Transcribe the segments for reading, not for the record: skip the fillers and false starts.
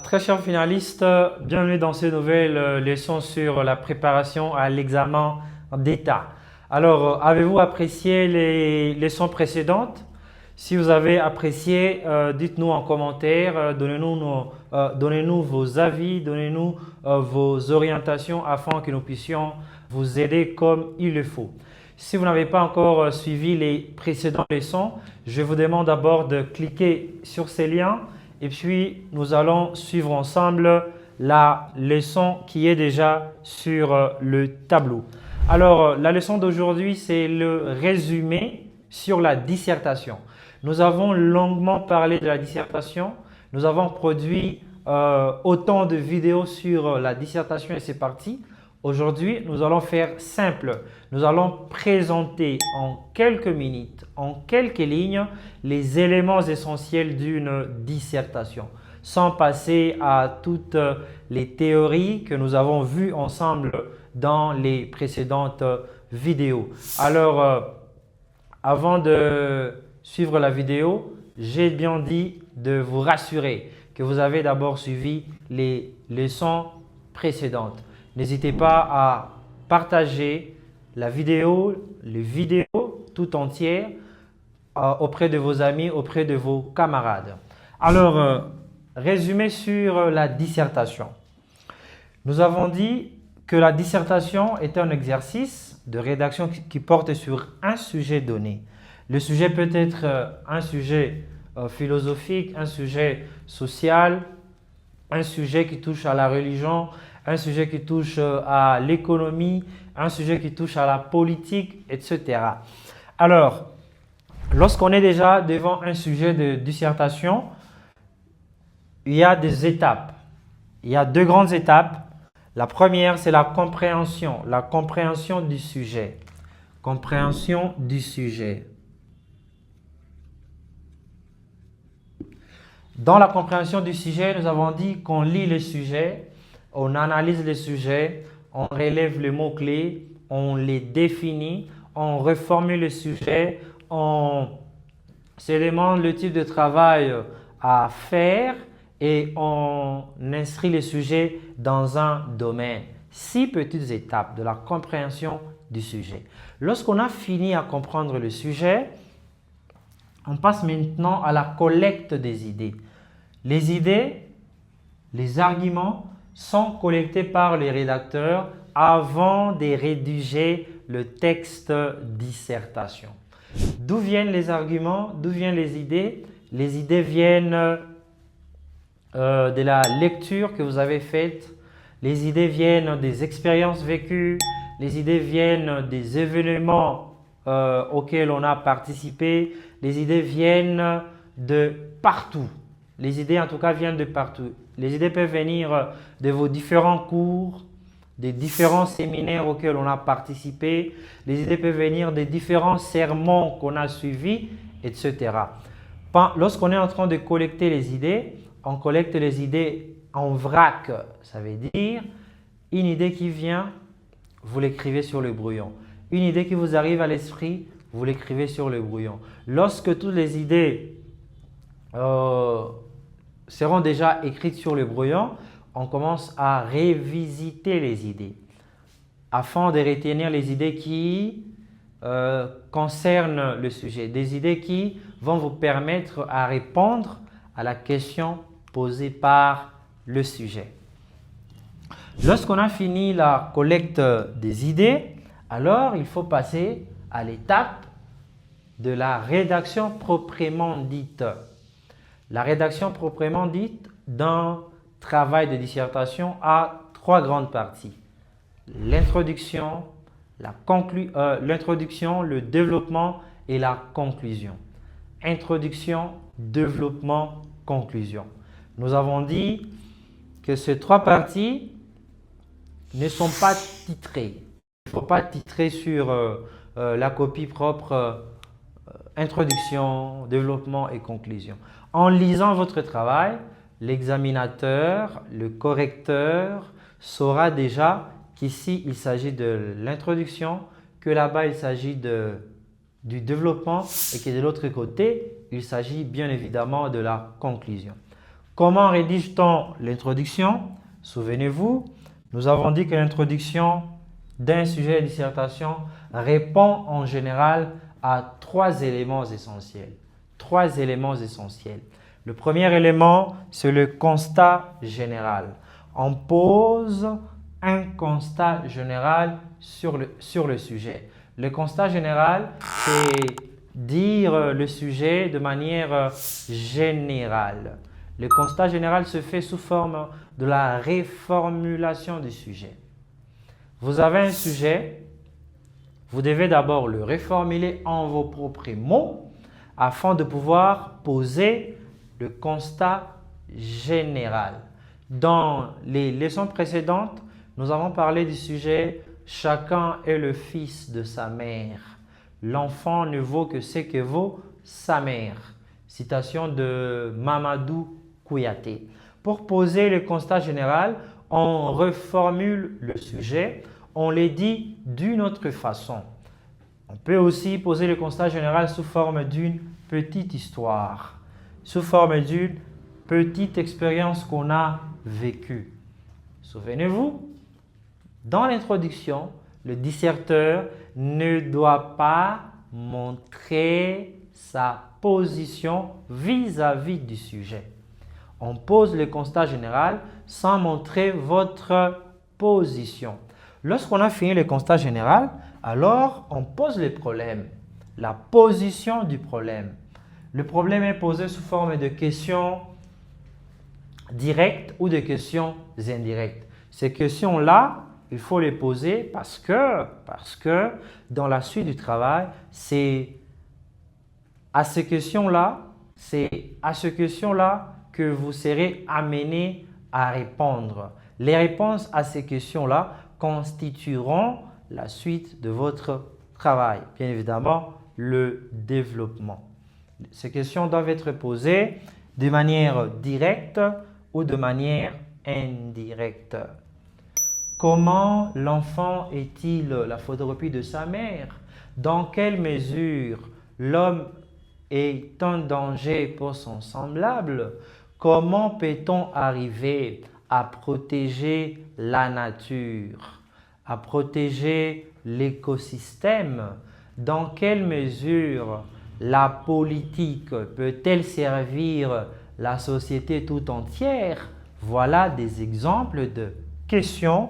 Très chers finalistes, bienvenue dans ces nouvelles leçons sur la préparation à l'examen d'État. Alors, avez-vous apprécié les leçons précédentes? Si vous avez apprécié, dites-nous en commentaire, donnez-nous vos avis, donnez-nous vos orientations afin que nous puissions vous aider comme il le faut. Si vous n'avez pas encore suivi les précédentes leçons, je vous demande d'abord de cliquer sur ces liens et puis nous allons suivre ensemble la leçon qui est déjà sur le tableau. Alors, la leçon d'aujourd'hui, c'est le résumé sur la dissertation. Nous avons longuement parlé de la dissertation. Nous avons produit autant de vidéos sur la dissertation et c'est parti. Aujourd'hui, nous allons faire simple. Nous allons présenter en quelques minutes, en quelques lignes, les éléments essentiels d'une dissertation, sans passer à toutes les théories que nous avons vues ensemble dans les précédentes vidéos. Alors, avant de suivre la vidéo, j'ai bien dit de vous rassurer que vous avez d'abord suivi les leçons précédentes. N'hésitez pas à partager la vidéo, les vidéos tout entières auprès de vos amis, auprès de vos camarades. Alors, résumé sur la dissertation. Nous avons dit que la dissertation est un exercice de rédaction qui porte sur un sujet donné. Le sujet peut être un sujet philosophique, un sujet social, un sujet qui touche à la religion, un sujet qui touche à l'économie, un sujet qui touche à la politique, etc. Alors, lorsqu'on est déjà devant un sujet de dissertation, il y a des étapes. Il y a deux grandes étapes. La première, c'est la compréhension du sujet. Compréhension du sujet. Dans la compréhension du sujet, nous avons dit qu'on lit le sujet, on analyse le sujet, on relève les mots-clés, on les définit, on reformule le sujet, on se demande le type de travail à faire et on inscrit le sujet dans un domaine. 6 petites étapes de la compréhension du sujet. Lorsqu'on a fini à comprendre le sujet, on passe maintenant à la collecte des idées. Les idées, les arguments sont collectés par les rédacteurs avant de rédiger le texte dissertation. D'où viennent les arguments? D'où viennent les idées? Les idées viennent de la lecture que vous avez faite. Les idées viennent des expériences vécues. Les idées viennent des événements auxquels on a participé. Les idées viennent de partout. Les idées, en tout cas, viennent de partout. Les idées peuvent venir de vos différents cours, des différents séminaires auxquels on a participé. Les idées peuvent venir des différents sermons qu'on a suivis, etc. Lorsqu'on est en train de collecter les idées, on collecte les idées en vrac. Ça veut dire une idée qui vient, vous l'écrivez sur le brouillon. Une idée qui vous arrive à l'esprit, vous l'écrivez sur le brouillon. Lorsque toutes les idées seront déjà écrites sur le brouillon, on commence à révisiter les idées afin de retenir les idées qui concernent le sujet, des idées qui vont vous permettre à répondre à la question posée par le sujet. Lorsqu'on a fini la collecte des idées, alors il faut passer à l'étape de la rédaction proprement dite. La rédaction proprement dite d'un travail de dissertation a 3 grandes parties. L'introduction, le développement et la conclusion. Introduction, développement, conclusion. Nous avons dit que ces 3 parties ne sont pas titrées. Il ne faut pas titrer sur la copie propre introduction, développement et conclusion. En lisant votre travail, l'examinateur, le correcteur saura déjà qu'ici il s'agit de l'introduction, que là-bas il s'agit du développement et que de l'autre côté il s'agit bien évidemment de la conclusion. Comment rédige-t-on l'introduction? Souvenez-vous, nous avons dit que l'introduction d'un sujet de dissertation répond en général à 3 éléments essentiels. 3 éléments essentiels. Le premier élément, c'est le constat général. On pose un constat général sur le sujet. Le constat général, c'est dire le sujet de manière générale. Le constat général se fait sous forme de la reformulation du sujet. Vous avez un sujet, vous devez d'abord le reformuler en vos propres mots afin de pouvoir poser le constat général. Dans les leçons précédentes, nous avons parlé du sujet « Chacun est le fils de sa mère. L'enfant ne vaut que ce que vaut sa mère. » Citation de Mamadou Kouyaté. Pour poser le constat général, on reformule le sujet, on les dit d'une autre façon. On peut aussi poser le constat général sous forme d'une petite histoire, sous forme d'une petite expérience qu'on a vécue. Souvenez-vous, dans l'introduction, le disserteur ne doit pas montrer sa position vis-à-vis du sujet. On pose le constat général sans montrer votre position. Lorsqu'on a fini le constat général, alors on pose le problème, la position du problème. Le problème est posé sous forme de questions directes ou de questions indirectes. Ces questions-là, il faut les poser parce que dans la suite du travail, c'est à ces questions-là que vous serez amené à répondre. Les réponses à ces questions-là constitueront la suite de votre travail. Bien évidemment, le développement. Ces questions doivent être posées de manière directe ou de manière indirecte. Comment l'enfant est-il la photocopie de sa mère? Dans quelle mesure l'homme est un danger pour son semblable? Comment peut-on arriver à protéger la nature, à protéger l'écosystème? Dans quelle mesure la politique peut-elle servir la société tout entière? Voilà des exemples de questions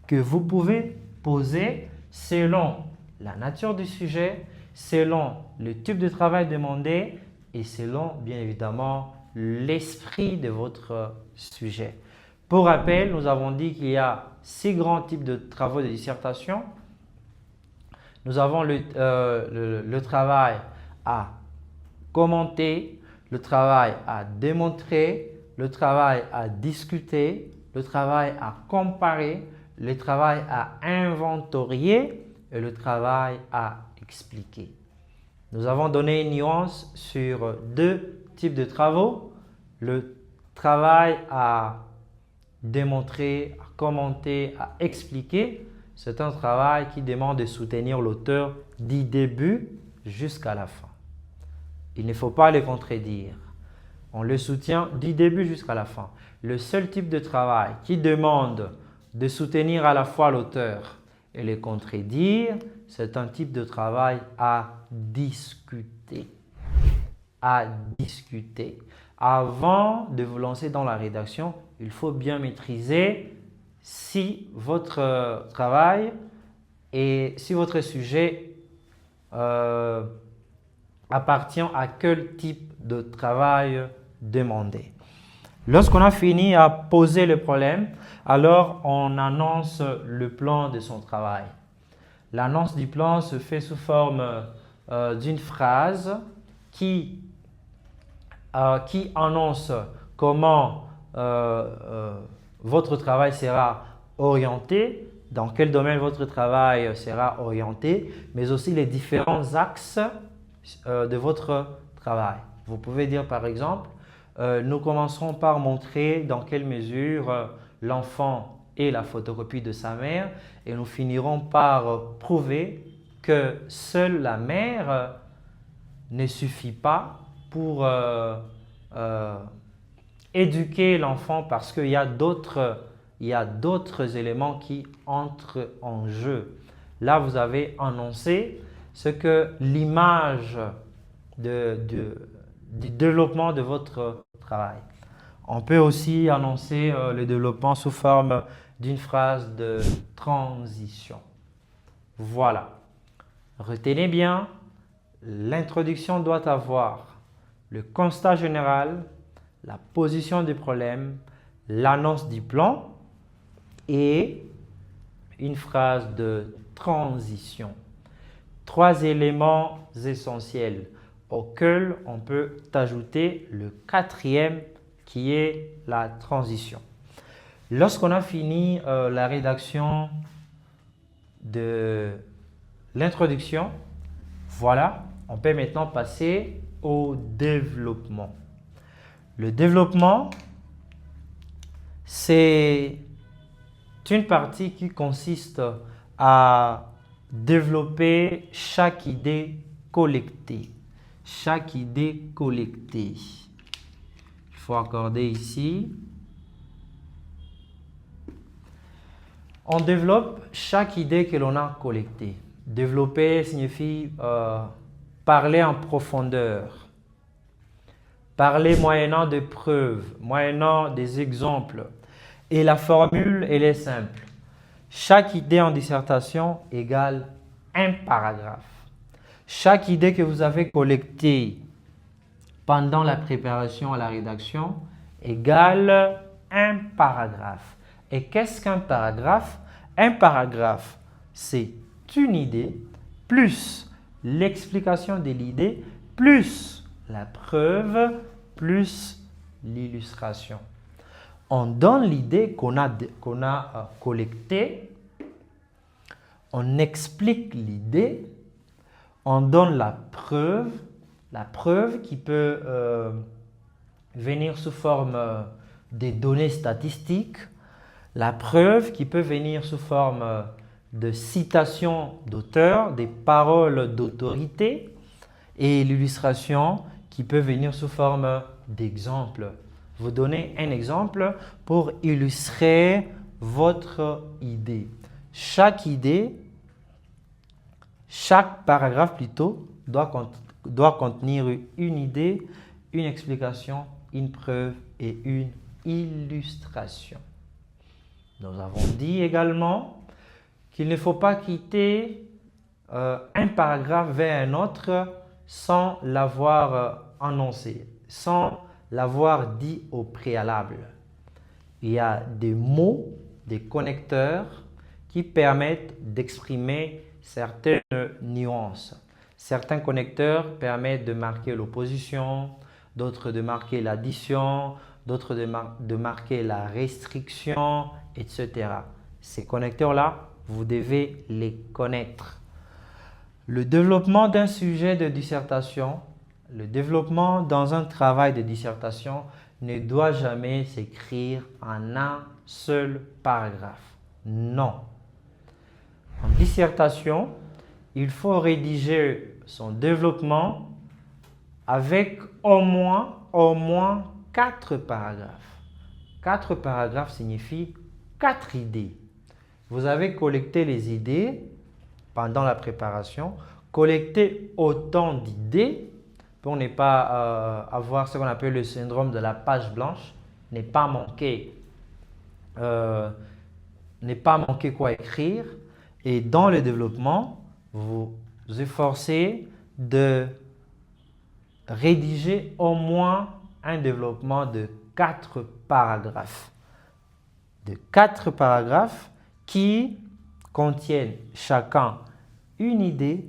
que vous pouvez poser selon la nature du sujet, selon le type de travail demandé et selon, bien évidemment, l'esprit de votre sujet. Pour rappel, nous avons dit qu'il y a 6 grands types de travaux de dissertation. Nous avons le travail à commenter, le travail à démontrer, le travail à discuter, le travail à comparer, le travail à inventorier et le travail à expliquer. Nous avons donné une nuance sur 2 types de travaux. Le travail à démontrer, à commenter, à expliquer, c'est un travail qui demande de soutenir l'auteur du début jusqu'à la fin. Il ne faut pas le contredire. On le soutient du début jusqu'à la fin. Le seul type de travail qui demande de soutenir à la fois l'auteur et le contredire, c'est un type de travail à discuter. À discuter. Avant de vous lancer dans la rédaction, il faut bien maîtriser si votre travail et si votre sujet appartient à quel type de travail demandé. Lorsqu'on a fini à poser le problème, alors on annonce le plan de son travail. L'annonce du plan se fait sous forme d'une phrase qui annonce comment votre travail sera orienté, dans quel domaine votre travail sera orienté, mais aussi les différents axes de votre travail. Vous pouvez dire par exemple, nous commencerons par montrer dans quelle mesure l'enfant est la photocopie de sa mère et nous finirons par prouver que seule la mère ne suffit pas pour éduquer l'enfant parce qu'il y a d'autres éléments qui entrent en jeu. Là, vous avez annoncé ce que l'image du développement de votre travail. On peut aussi annoncer le développement sous forme d'une phrase de transition. Voilà. Retenez bien, l'introduction doit avoir le constat général, la position du problème, l'annonce du plan et une phrase de transition. 3 éléments essentiels auxquels on peut ajouter le 4e qui est la transition. Lorsqu'on a fini la rédaction de l'introduction, voilà, on peut maintenant passer au développement. Le développement, c'est une partie qui consiste à développer chaque idée collectée. Chaque idée collectée. Il faut accorder ici. On développe chaque idée que l'on a collectée. Développer signifie parler en profondeur. Parler moyennant des preuves, moyennant des exemples. Et la formule, elle est simple. Chaque idée en dissertation égale un paragraphe. Chaque idée que vous avez collectée pendant la préparation à la rédaction égale un paragraphe. Et qu'est-ce qu'un paragraphe? Un paragraphe, c'est une idée plus l'explication de l'idée plus la preuve plus l'illustration. On donne l'idée qu'on a collectée, on explique l'idée, on donne la preuve qui peut venir sous forme des données statistiques, la preuve qui peut venir sous forme de citations d'auteurs, des paroles d'autorité et l'illustration qui peut venir sous forme d'exemples. Vous donnez un exemple pour illustrer votre idée. Chaque paragraphe plutôt doit contenir une idée, une explication, une preuve et une illustration. Nous avons dit également qu'il ne faut pas quitter un paragraphe vers un autre sans l'avoir annoncé, sans l'avoir dit au préalable. Il y a des mots, des connecteurs qui permettent d'exprimer certaines nuances. Certains connecteurs permettent de marquer l'opposition, d'autres de marquer l'addition, d'autres de marquer la restriction, etc. Ces connecteurs-là, vous devez les connaître. Le développement d'un sujet de dissertation, le développement dans un travail de dissertation ne doit jamais s'écrire en un seul paragraphe. Non. En dissertation, il faut rédiger son développement avec au moins 4 paragraphes. 4 paragraphes signifie 4 idées. Vous avez collecté les idées pendant la préparation, collectez autant d'idées pour ne pas avoir ce qu'on appelle le syndrome de la page blanche, ne pas manquer quoi écrire. Et dans le développement, vous vous efforcez de rédiger au moins un développement de 4 paragraphes. De 4 paragraphes qui contiennent chacun une idée,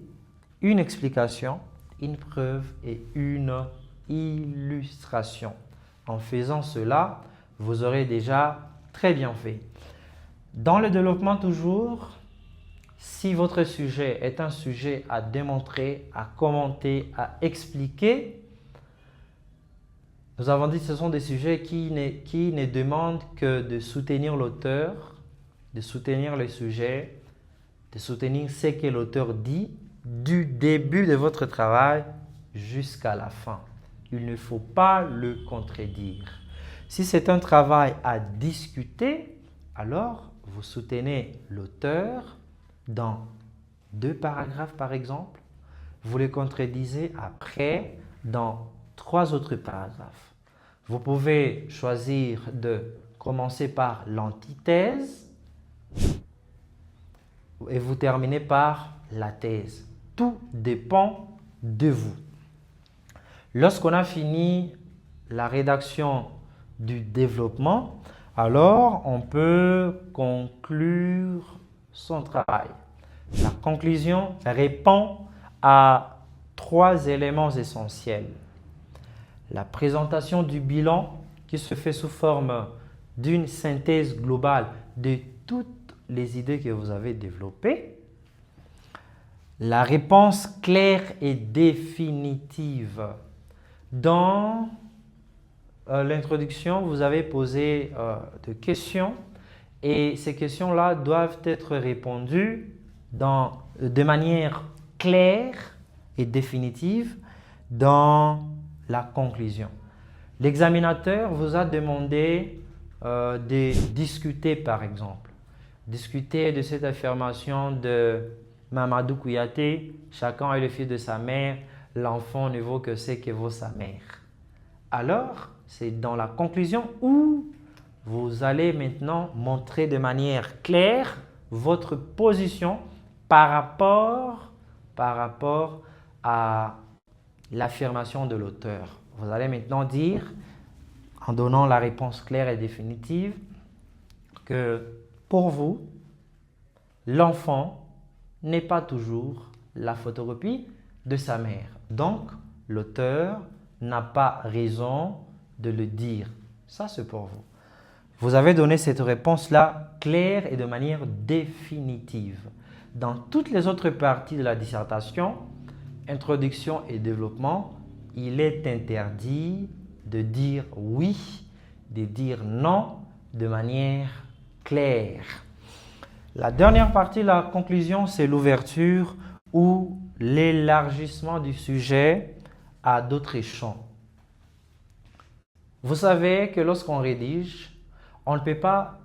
une explication, une preuve et une illustration. En faisant cela, vous aurez déjà très bien fait. Dans le développement toujours, si votre sujet est un sujet à démontrer, à commenter, à expliquer, nous avons dit que ce sont des sujets qui ne demandent que de soutenir l'auteur, de soutenir le sujet, de soutenir ce que l'auteur dit du début de votre travail jusqu'à la fin. Il ne faut pas le contredire. Si c'est un travail à discuter, alors vous soutenez l'auteur dans 2 paragraphes par exemple. Vous les contredisez après dans 3 autres paragraphes. Vous pouvez choisir de commencer par l'antithèse et vous terminez par la thèse. Tout dépend de vous. Lorsqu'on a fini la rédaction du développement, alors on peut conclure son travail. La conclusion répond à 3 éléments essentiels. La présentation du bilan qui se fait sous forme d'une synthèse globale de toutes les idées que vous avez développées. La réponse claire et définitive. Dans l'introduction, vous avez posé des questions et ces questions-là doivent être répondues de manière claire et définitive dans la conclusion. L'examinateur vous a demandé de discuter par exemple. Discuter de cette affirmation de Mamadou Kouyaté, chacun est le fils de sa mère, l'enfant ne vaut que ce que vaut sa mère. Alors, c'est dans la conclusion où vous allez maintenant montrer de manière claire votre position par rapport à l'affirmation de l'auteur. Vous allez maintenant dire, en donnant la réponse claire et définitive, que pour vous, l'enfant n'est pas toujours la photocopie de sa mère. Donc, l'auteur n'a pas raison de le dire. Ça, c'est pour vous. Vous avez donné cette réponse-là claire et de manière définitive. Dans toutes les autres parties de la dissertation, introduction et développement, il est interdit de dire oui, de dire non de manière claire. La dernière partie, la conclusion, c'est l'ouverture ou l'élargissement du sujet à d'autres champs. Vous savez que lorsqu'on rédige, on ne peut pas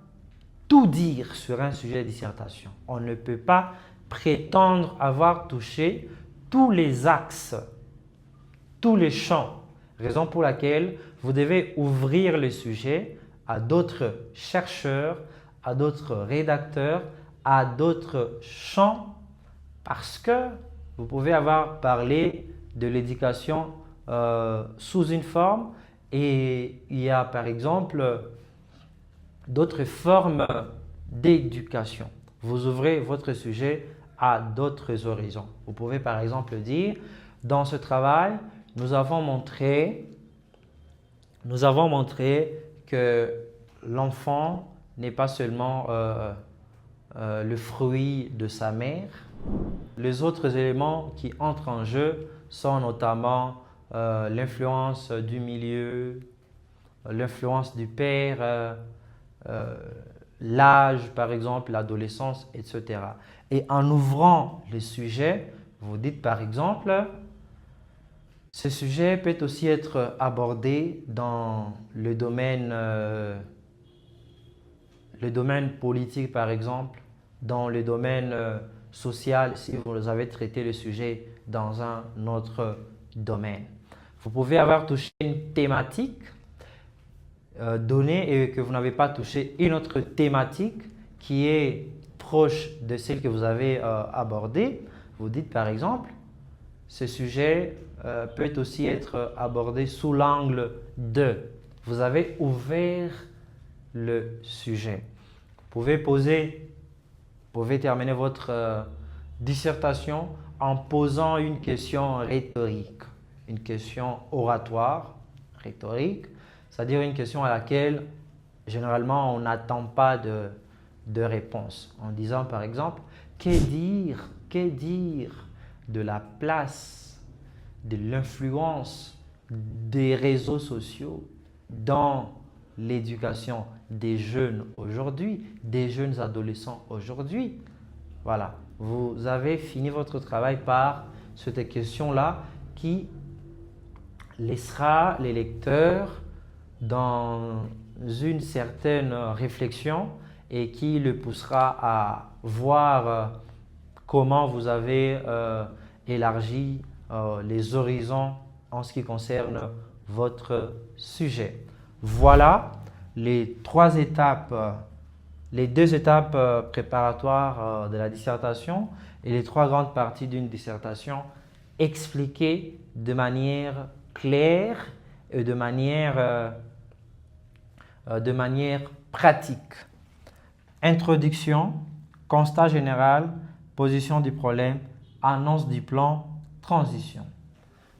tout dire sur un sujet de dissertation. On ne peut pas prétendre avoir touché tous les axes, tous les champs. Raison pour laquelle vous devez ouvrir le sujet à d'autres chercheurs, à d'autres rédacteurs, à d'autres champs, parce que vous pouvez avoir parlé de l'éducation sous une forme et il y a par exemple d'autres formes d'éducation. Vous ouvrez votre sujet à d'autres horizons. Vous pouvez par exemple dire, dans ce travail, nous avons montré que l'enfant n'est pas seulement le fruit de sa mère. Les autres éléments qui entrent en jeu sont notamment l'influence du milieu, l'influence du père, l'âge par exemple, l'adolescence, etc. Et en ouvrant les sujets, vous dites par exemple, ce sujet peut aussi être abordé dans le domaine politique par exemple, dans le domaine social si vous avez traité le sujet dans un autre domaine. Vous pouvez avoir touché une thématique donnée et que vous n'avez pas touché une autre thématique qui est proche de celle que vous avez abordée. Vous dites par exemple, ce sujet peut aussi être abordé sous l'angle de. Vous avez ouvert le sujet. Vous pouvez terminer votre dissertation en posant une question rhétorique, une question oratoire, rhétorique, c'est-à-dire une question à laquelle généralement on n'attend pas de réponse. En disant par exemple, que dire de la place, de l'influence des réseaux sociaux dans l'éducation des jeunes aujourd'hui, des jeunes adolescents aujourd'hui. Voilà, vous avez fini votre travail par cette question-là qui laissera les lecteurs dans une certaine réflexion et qui le poussera à voir comment vous avez élargi les horizons en ce qui concerne votre sujet. Voilà les trois étapes, les deux étapes préparatoires de la dissertation et les trois grandes parties d'une dissertation expliquées de manière claire et de manière pratique. Introduction, constat général, position du problème, annonce du plan, transition.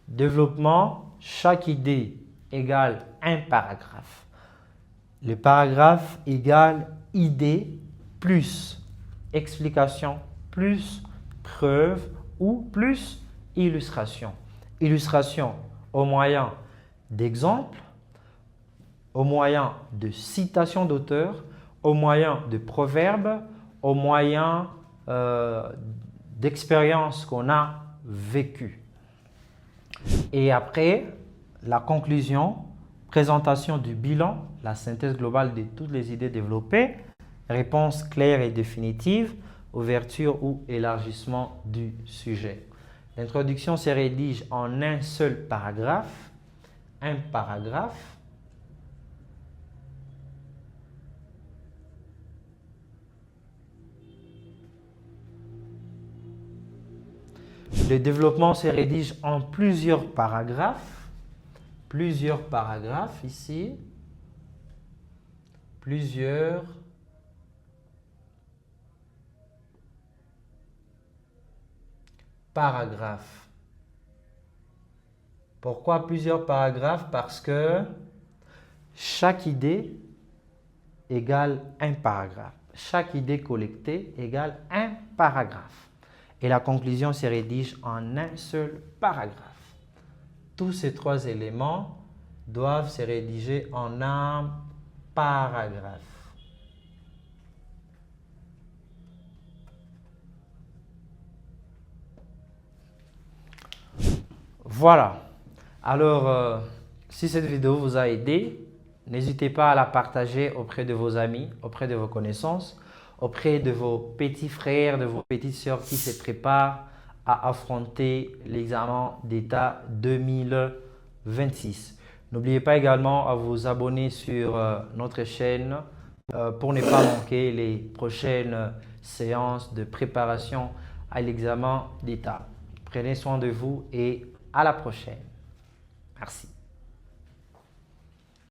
Développement, chaque idée égale un paragraphe. Le paragraphe égale idée plus explication plus preuve ou plus illustration. Illustration au moyen d'exemples, au moyen de citations d'auteurs, au moyen de proverbes, au moyen d'expériences qu'on a vécues. Et après, la conclusion, présentation du bilan, la synthèse globale de toutes les idées développées, réponse claire et définitive, ouverture ou élargissement du sujet. L'introduction se rédige en un seul paragraphe, un paragraphe. Le développement se rédige en plusieurs paragraphes ici, plusieurs paragraphes. Pourquoi plusieurs paragraphes? Parce que chaque idée égale un paragraphe. Chaque idée collectée égale un paragraphe. Et la conclusion se rédige en un seul paragraphe. Tous ces trois éléments doivent se rédiger en un paragraphe. Voilà. Alors, si cette vidéo vous a aidé, n'hésitez pas à la partager auprès de vos amis, auprès de vos connaissances, auprès de vos petits frères, de vos petites sœurs qui se préparent à affronter l'examen d'État 2026. N'oubliez pas également à vous abonner sur notre chaîne pour ne pas manquer les prochaines séances de préparation à l'examen d'État. Prenez soin de vous et à la prochaine. Merci.